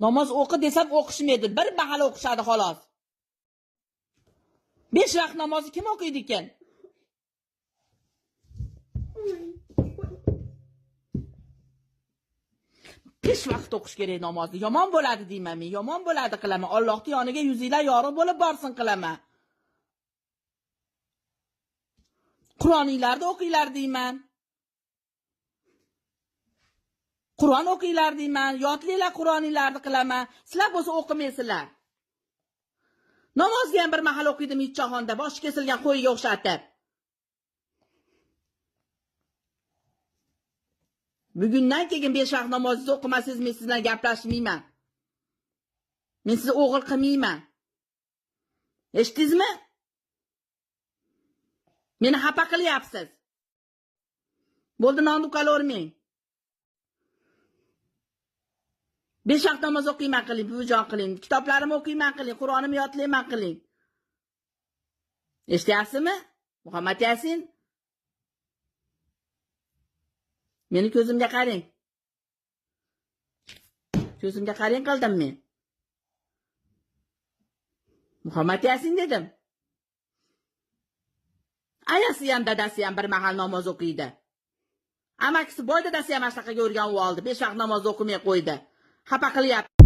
Namoz o'qi desam o'qishmaydi. Bir mahal o'qishadi xolos. 5 vaqt namozni kim o'qiydi ekan? Besh vaqt o'qish kerak namozni. Yomon bo'ladi deyman men. Yomon bo'ladi qilaman. Allohning yoniga yuzinglar yorug' bo'lib borsin qilaman. Qur'oninglarni o'qinglar deyman. Qur'on o'qinglar deyman. Yodlanglar Qur'oninglarni qilaman. Sizlar bo'lsa o'qimaysizlar. Namozga ham bir mahal o'qidim ichchoxonda, boshi kesilgan qo'yga o'xshatib. Bugundan keyin 5 vaqt namozni o'qimasangiz men siz bilan gaplashmayman. Men sizni o'g'il qilmayman. Eshitdingizmi? Meni xafa qilyapsiz. Bo'ldi, nonni uqalavermang. 5 vaqt namoz o'qiyman qiling, buvijon qiling. Kitoblarimni o'qiyman qiling, Qur'onimni yodlayman qiling. Eshityapsizmi? Muhammad Yasin. Meni ko'zimga qarang. Ko'zimga qarang qildim men. Muhammad Yasin dedim. Ayasi ham dadasi ham bir mahal namoz o'qiydi. Amakisi boy dadasi ham ashaqaga o'rganib oldi. 5 vaqt namoz o'qimay qo'ydi. Xafa qilyapti.